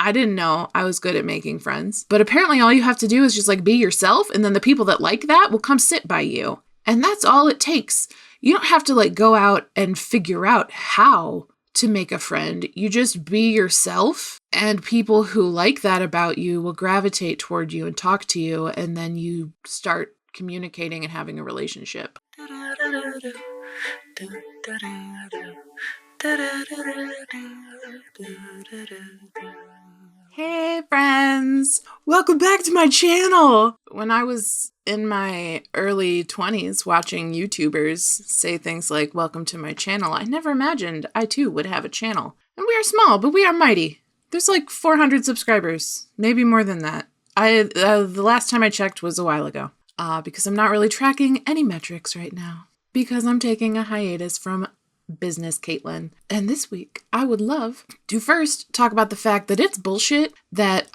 I didn't know I was good at making friends, but apparently all you have to do is just like be yourself. And then the people that like that will come sit by you. And that's all it takes. You don't have to like go out and figure out how to make a friend. You just be yourself, and people who like that about you will gravitate toward you and talk to you. And then you start communicating and having a relationship. Hey friends, welcome back to my channel. When I was in my early 20s watching YouTubers say things like, welcome to my channel, I never imagined I too would have a channel. And we are small, but we are mighty. There's like 400 subscribers, maybe more than that. The last time I checked was a while ago, because I'm not really tracking any metrics right now, because I'm taking a hiatus from business, Caitlin. And this week, I would love to first talk about the fact that it's bullshit that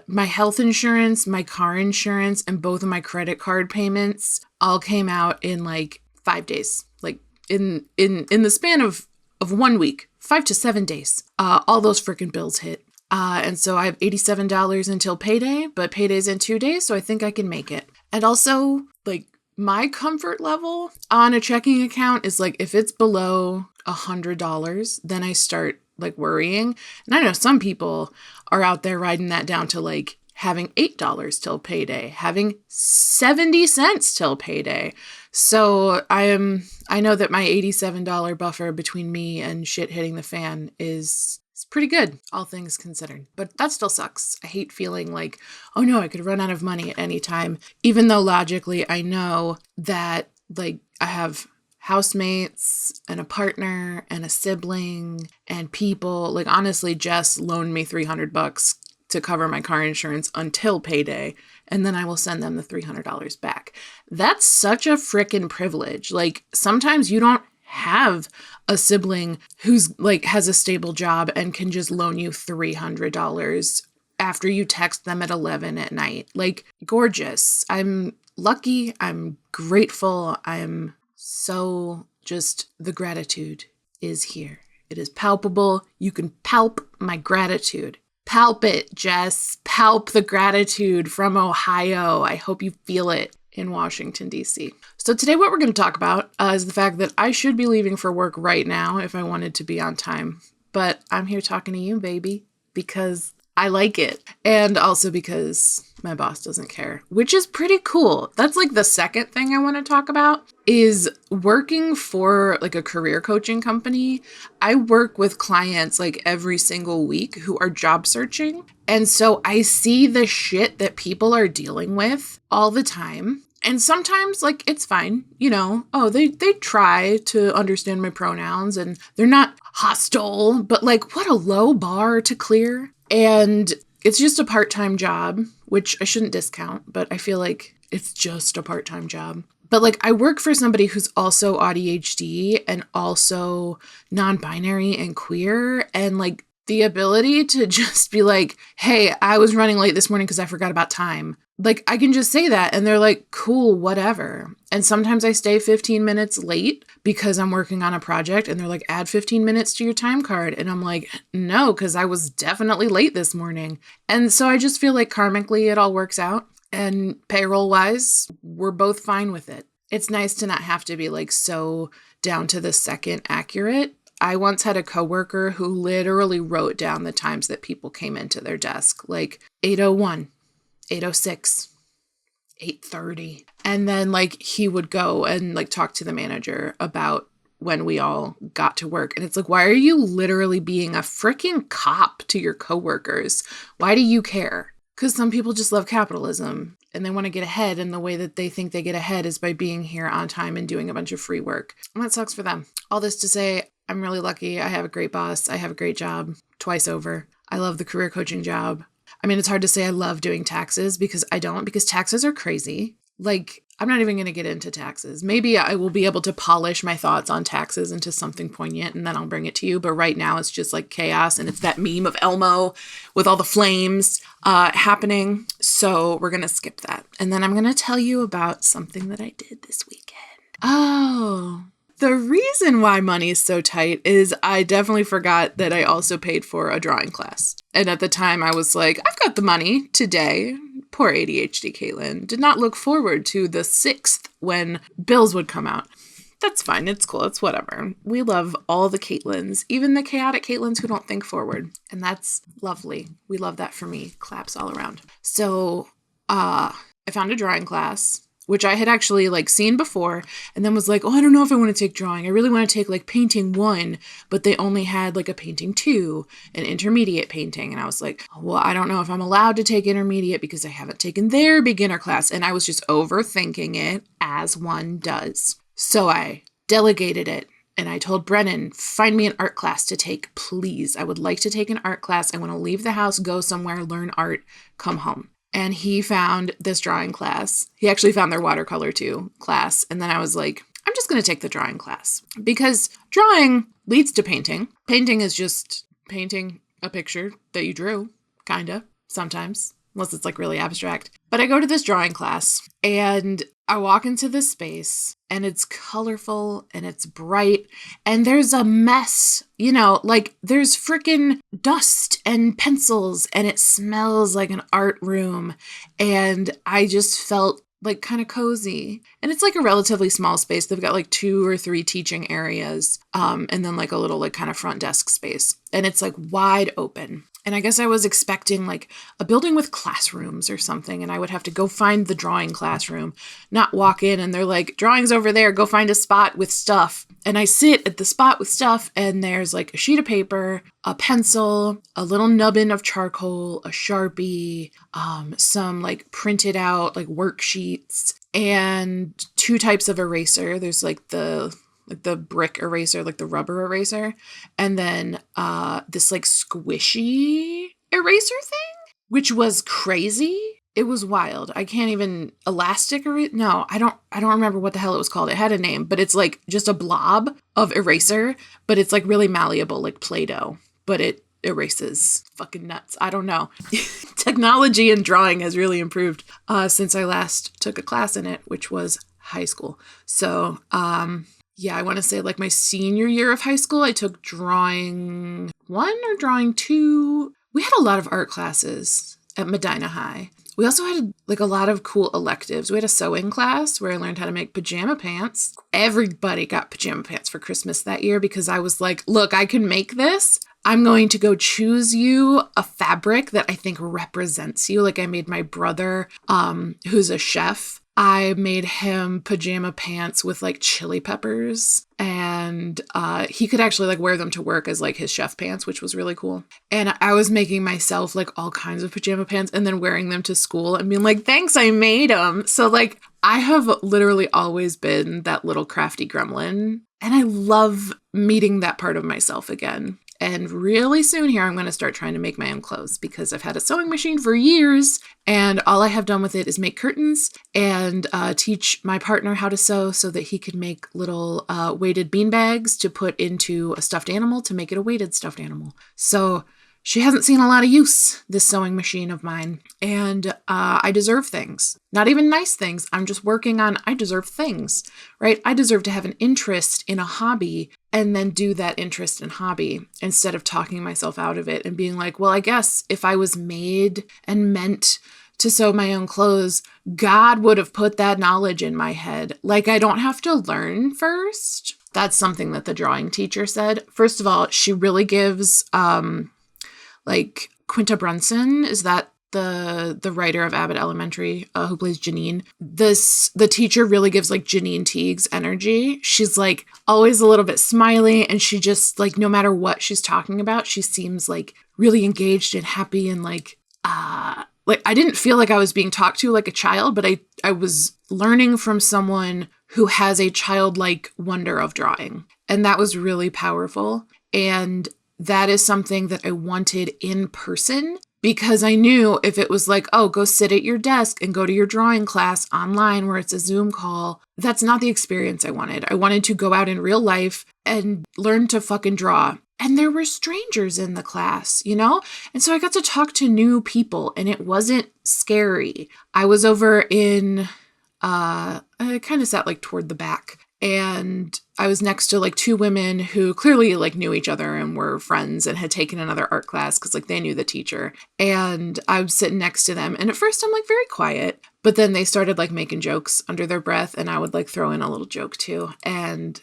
my health insurance, my car insurance, and both of my credit card payments all came out in like 5 days. Like in the span of 1 week, 5 to 7 days, all those freaking bills hit. And so I have $87 until payday, but payday's in 2 days, so I think I can make it. And also, like, my comfort level on a checking account is like, if it's below $100, then I start like worrying. And I know some people are out there riding that down to like having $8 till payday, having 70 cents till payday. So I know that my $87 buffer between me and shit hitting the fan is pretty good, all things considered. But that still sucks. I hate feeling like, oh no, I could run out of money at any time, even though logically I know that like I have housemates and a partner and a sibling and people. Like honestly, Jess loaned me $300 to cover my car insurance until payday, and then I will send them the $300 back. That's such a frickin' privilege. Like sometimes you don't have a sibling who's like has a stable job and can just loan you $300 after you text them at 11 at night. Like gorgeous. I'm lucky. I'm grateful. I'm so just, the gratitude is here. It is palpable. You can palp my gratitude. Palp it, Jess. Palp the gratitude from Ohio. I hope you feel it in Washington, D.C. So today what we're going to talk about is the fact that I should be leaving for work right now if I wanted to be on time. But I'm here talking to you, baby, because I like it. And also because my boss doesn't care, which is pretty cool. That's like the second thing I want to talk about is working for like a career coaching company. I work with clients like every single week who are job searching. And so I see the shit that people are dealing with all the time. And sometimes like it's fine, you know, they try to understand my pronouns and they're not hostile, but like what a low bar to clear. And it's just a part-time job, which I shouldn't discount, but I feel like it's just a part-time job. But like I work for somebody who's also AuDHD and also non-binary and queer, and like the ability to just be like, hey, I was running late this morning because I forgot about time. Like I can just say that and they're like, cool, whatever. And sometimes I stay 15 minutes late because I'm working on a project and they're like, add 15 minutes to your time card. And I'm like, no, because I was definitely late this morning. And so I just feel like karmically it all works out. And payroll wise, we're both fine with it. It's nice to not have to be like so down to the second accurate. I once had a coworker who literally wrote down the times that people came into their desk, like 8:01, 8:06, 8:30. And then like he would go and like talk to the manager about when we all got to work. And it's like, why are you literally being a freaking cop to your coworkers? Why do you care? Because some people just love capitalism and they want to get ahead. And the way that they think they get ahead is by being here on time and doing a bunch of free work. And that sucks for them. All this to say, I'm really lucky. I have a great boss. I have a great job twice over. I love the career coaching job. I mean, it's hard to say I love doing taxes because I don't, because taxes are crazy. Like, I'm not even going to get into taxes. Maybe I will be able to polish my thoughts on taxes into something poignant and then I'll bring it to you. But right now it's just like chaos and it's that meme of Elmo with all the flames happening. So we're going to skip that. And then I'm going to tell you about something that I did this weekend. Oh, The reason why money is so tight is I definitely forgot that I also paid for a drawing class. And at the time I was like, I've got the money today. Poor ADHD Caitlin did not look forward to the 6th when bills would come out. That's fine. It's cool. It's whatever. We love all the Caitlins, even the chaotic Caitlins who don't think forward. And that's lovely. We love that for me. Claps all around. So I found a drawing class, which I had actually like seen before, and then was like, oh, I don't know if I want to take drawing. I really want to take like painting 1, but they only had like a painting 2, an intermediate painting. And I was like, well, I don't know if I'm allowed to take intermediate because I haven't taken their beginner class. And I was just overthinking it, as one does. So I delegated it and I told Brennan, find me an art class to take, please. I would like to take an art class. I want to leave the house, go somewhere, learn art, come home. And he found this drawing class. He actually found their watercolor too class. And then I was like, I'm just going to take the drawing class because drawing leads to painting. Painting is just painting a picture that you drew, kind of, sometimes, unless it's like really abstract. But I go to this drawing class and I walk into this space and it's colorful and it's bright and there's a mess, like there's freaking dust and pencils and it smells like an art room. And I just felt like kind of cozy. And it's like a relatively small space. They've got like 2 or 3 teaching areas and then like a little like kind of front desk space. And it's like wide open. And I guess I was expecting like a building with classrooms or something. And I would have to go find the drawing classroom, not walk in and they're like, drawing's over there, go find a spot with stuff. And I sit at the spot with stuff and there's like a sheet of paper, a pencil, a little nubbin of charcoal, a Sharpie, some like printed out like worksheets and 2 types of eraser. There's like the brick eraser, like the rubber eraser. And then this like squishy eraser thing, which was crazy. It was wild. I can't even elastic eraser. No, I don't remember what the hell it was called. It had a name, but it's like just a blob of eraser, but it's like really malleable, like Play-Doh, but it erases. Fucking nuts. I don't know. Technology in drawing has really improved since I last took a class in it, which was high school. So, yeah, I want to say like my senior year of high school, I took drawing 1 or drawing 2. We had a lot of art classes at Medina High. We also had like a lot of cool electives. We had a sewing class where I learned how to make pajama pants. Everybody got pajama pants for Christmas that year because I was like, look, I can make this. I'm going to go choose you a fabric that I think represents you. Like I made my brother, who's a chef, I made him pajama pants with like chili peppers and he could actually like wear them to work as like his chef pants, which was really cool. And I was making myself like all kinds of pajama pants and then wearing them to school and being like, thanks, I made them. So like I have literally always been that little crafty gremlin and I love meeting that part of myself again. And really soon here, I'm going to start trying to make my own clothes because I've had a sewing machine for years and all I have done with it is make curtains and teach my partner how to sew so that he could make little weighted bean bags to put into a stuffed animal to make it a weighted stuffed animal. So she hasn't seen a lot of use, this sewing machine of mine. And I deserve things. Not even nice things. I'm just working on, I deserve things, right? I deserve to have an interest in a hobby and then do that interest and hobby instead of talking myself out of it and being like, well, I guess if I was made and meant to sew my own clothes, God would have put that knowledge in my head. Like I don't have to learn first. That's something that the drawing teacher said. First of all, she really gives, like Quinta Brunson, is that the writer of Abbott Elementary who plays Janine? The teacher really gives like Janine Teague's energy. She's like always a little bit smiley and she just like no matter what she's talking about, she seems like really engaged and happy and like I didn't feel like I was being talked to like a child, but I was learning from someone who has a childlike wonder of drawing. And that was really powerful. And that is something that I wanted in person because I knew if it was like, oh, go sit at your desk and go to your drawing class online where it's a Zoom call, that's not the experience I wanted. I wanted to go out in real life and learn to fucking draw. And there were strangers in the class, And so I got to talk to new people and it wasn't scary. I was over in, I kind of sat like toward the back. And I was next to like two women who clearly like knew each other and were friends and had taken another art class because like they knew the teacher. And I was sitting next to them. And at first I'm like very quiet, but then they started like making jokes under their breath and I would like throw in a little joke too. And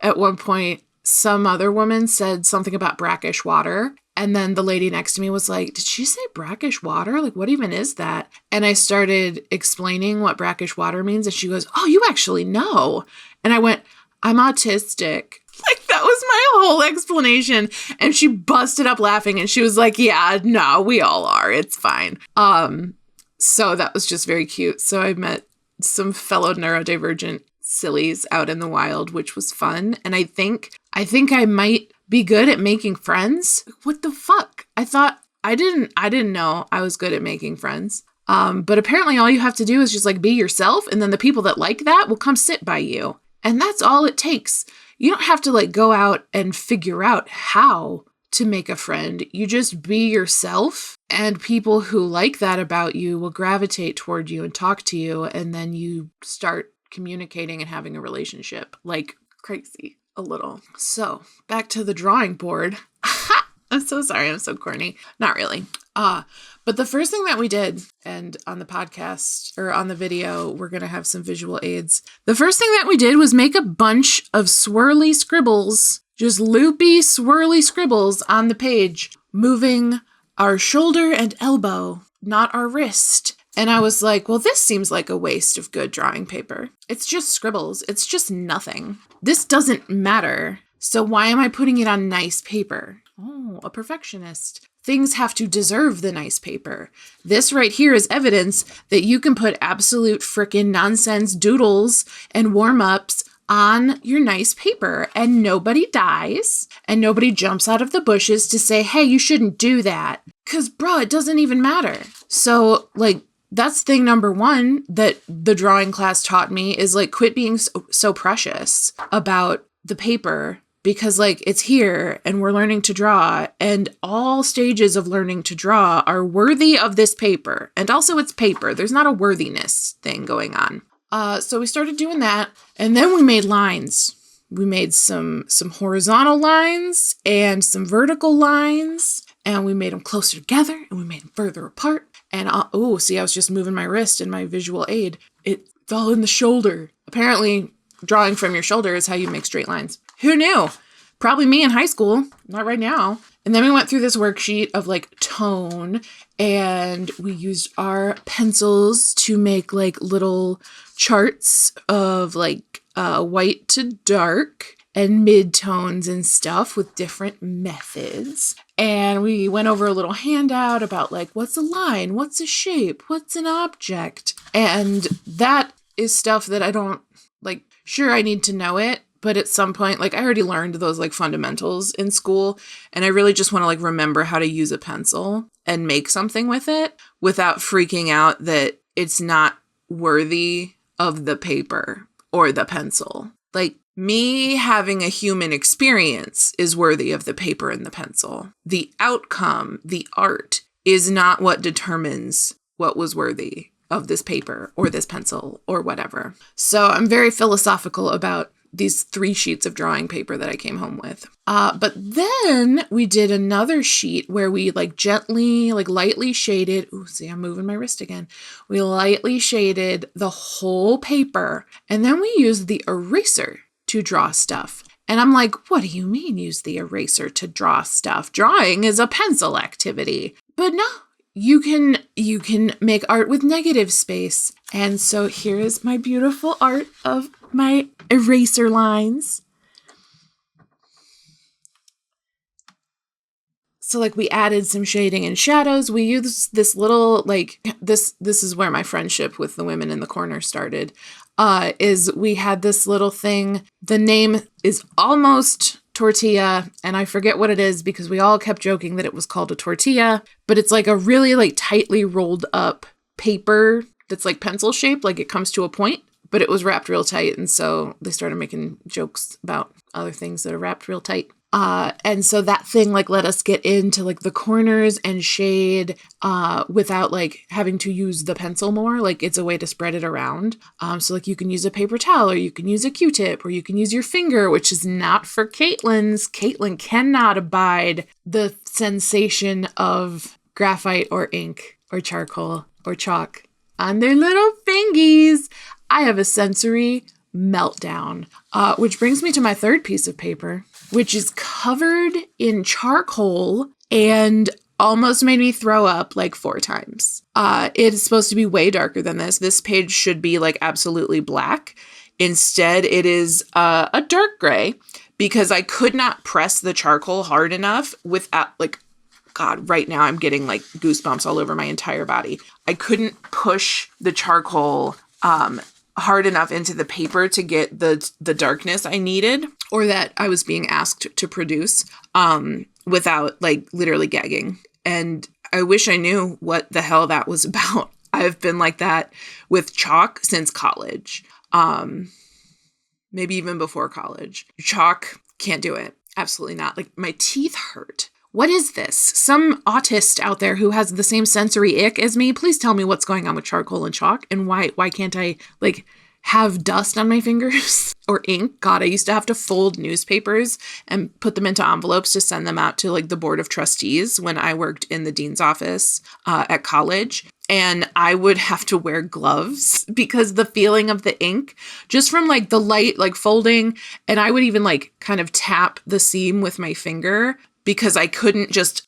at one point, some other woman said something about brackish water. And then the lady next to me was like, did she say brackish water? Like, what even is that? And I started explaining what brackish water means. And she goes, oh, you actually know. And I went, I'm autistic. Like, that was my whole explanation. And she busted up laughing. And she was like, yeah, no, we all are. It's fine. So that was just very cute. So I met some fellow neurodivergent sillies out in the wild, which was fun. And I think I might be good at making friends. What the fuck? I didn't know I was good at making friends. But apparently all you have to do is just like be yourself. And then the people that like that will come sit by you. And that's all it takes. You don't have to like go out and figure out how to make a friend. You just be yourself, and people who like that about you will gravitate toward you and talk to you. And then you start communicating and having a relationship like crazy a little. So back to the drawing board. I'm so sorry. I'm so corny. Not really. But the first thing that we did, and on the podcast or on the video, we're going to have some visual aids. The first thing that we did was make a bunch of swirly scribbles, just loopy, swirly scribbles on the page, moving our shoulder and elbow, not our wrist. And I was like, well, this seems like a waste of good drawing paper. It's just scribbles. It's just nothing. This doesn't matter. So why am I putting it on nice paper? Oh, a perfectionist. Things have to deserve the nice paper. This right here is evidence that you can put absolute frickin' nonsense doodles and warm-ups on your nice paper and nobody dies and nobody jumps out of the bushes to say, hey, you shouldn't do that. 'Cause bro, it doesn't even matter. So like, that's thing number one that the drawing class taught me is like, quit being so precious about the paper, because like it's here and we're learning to draw, and all stages of learning to draw are worthy of this paper. And also it's paper. There's not a worthiness thing going on. So we started doing that, and then we made lines. We made some horizontal lines and some vertical lines, and we made them closer together and we made them further apart. And see, I was just moving my wrist in my visual aid. It's all in the shoulder. Apparently, drawing from your shoulder is how you make straight lines. Who knew? Probably me in high school, not right now. And then we went through this worksheet of like tone, and we used our pencils to make like little charts of like white to dark and mid-tones and stuff with different methods. And we went over a little handout about like, what's a line? What's a shape? What's an object? And that is stuff that I don't like, sure, I need to know it, but at some point, like I already learned those like fundamentals in school, and I really just want to like remember how to use a pencil and make something with it without freaking out that it's not worthy of the paper or the pencil. Like me having a human experience is worthy of the paper and the pencil. The outcome, the art, is not what determines what was worthy of this paper or this pencil or whatever. So I'm very philosophical about these 3 sheets of drawing paper that I came home with. But then we did another sheet where we like gently, like lightly shaded. Ooh, see, I'm moving my wrist again. We lightly shaded the whole paper. And then we used the eraser to draw stuff. And I'm like, what do you mean use the eraser to draw stuff? Drawing is a pencil activity. But no, you can make art with negative space. And so here is my beautiful art of my eraser lines. So like we added some shading and shadows. We used this little like this is where my friendship with the women in the corner started. Is we had this little thing. The name is almost tortilla, and I forget what it is because we all kept joking that it was called a tortilla, but it's like a really like tightly rolled up paper that's like pencil shaped, like it comes to a point, but it was wrapped real tight. And so they started making jokes about other things that are wrapped real tight. And so that thing like let us get into like the corners and shade without like having to use the pencil more. Like it's a way to spread it around. So like you can use a paper towel, or you can use a Q-tip, or you can use your finger, which is not for Caitlin's. Caitlin cannot abide the sensation of graphite or ink or charcoal or chalk on their little fingies. I have a sensory meltdown, which brings me to my third piece of paper, which is covered in charcoal and almost made me throw up like 4 times. It is supposed to be way darker than this. This page should be like absolutely black. Instead, it is a dark gray because I could not press the charcoal hard enough without like, God, right now I'm getting like goosebumps all over my entire body. I couldn't push the charcoal hard enough into the paper to get the darkness I needed, or that I was being asked to produce, without like literally gagging. And I wish I knew what the hell that was about. I've been like that with chalk since college. Maybe even before college. Chalk, can't do it. Absolutely not. Like my teeth hurt. What is this? Some autist out there who has the same sensory ick as me, please tell me what's going on with charcoal and chalk, and why can't I like have dust on my fingers or ink? God, I used to have to fold newspapers and put them into envelopes to send them out to like the board of trustees when I worked in the dean's office at college. And I would have to wear gloves because the feeling of the ink just from like the light, like folding, and I would even like kind of tap the seam with my finger because I couldn't just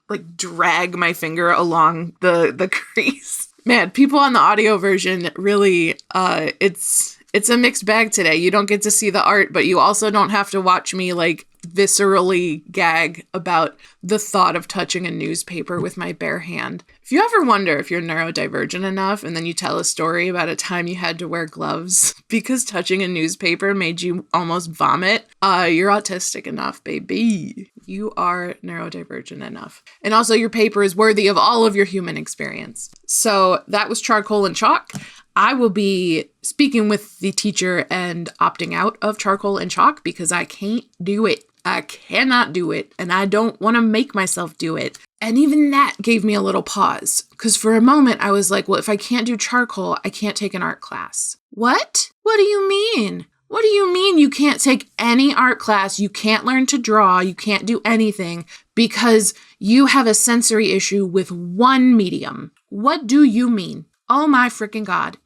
like drag my finger along the crease. Man, people on the audio version really, it's a mixed bag today. You don't get to see the art, but you also don't have to watch me like viscerally gag about the thought of touching a newspaper with my bare hand. If you ever wonder if you're neurodivergent enough and then you tell a story about a time you had to wear gloves because touching a newspaper made you almost vomit, you're autistic enough, baby. You are neurodivergent enough. And also your paper is worthy of all of your human experience. So that was charcoal and chalk. I will be speaking with the teacher and opting out of charcoal and chalk because I can't do it. I cannot do it, and I don't want to make myself do it. And even that gave me a little pause, because for a moment I was like, well, if I can't do charcoal, I can't take an art class. What? What do you mean? What do you mean you can't take any art class? You can't learn to draw. You can't do anything because you have a sensory issue with one medium. What do you mean? Oh my freaking God.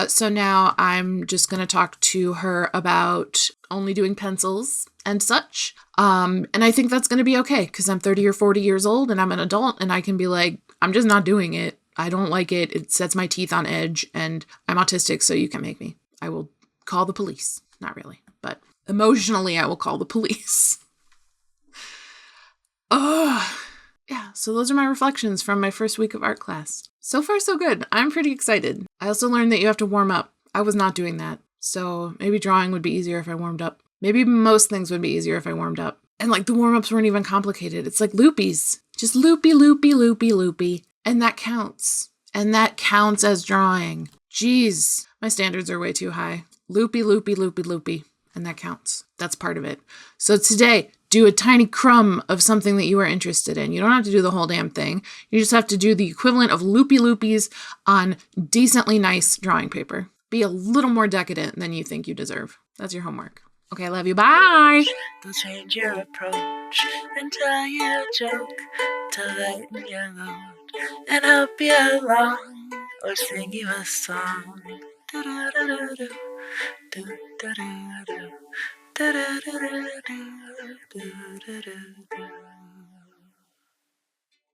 So now I'm just going to talk to her about only doing pencils and such. And I think that's going to be okay because I'm 30 or 40 years old and I'm an adult and I can be like, I'm just not doing it. I don't like it. It sets my teeth on edge and I'm autistic, so you can make me. I will call the police. Not really, but emotionally I will call the police. Yeah, so those are my reflections from my first week of art class. So far, so good. I'm pretty excited. I also learned that you have to warm up. I was not doing that. So maybe drawing would be easier if I warmed up. Maybe most things would be easier if I warmed up. And like the warm-ups weren't even complicated. It's like loopies. Just loopy, loopy, loopy, loopy. And that counts. And that counts as drawing. Jeez, my standards are way too high. Loopy, loopy, loopy, loopy. And that counts. That's part of it. So today, do a tiny crumb of something that you are interested in. You don't have to do the whole damn thing. You just have to do the equivalent of loopy loopies on decently nice drawing paper. Be a little more decadent than you think you deserve. That's your homework. Okay, I love you. Bye. Don't change your approach and tell you a joke to lighten your load and help you along or sing you a song. Do-do-do-do-do. Do-do-do-do. Do-do-do-do-do. Do-do-do-do.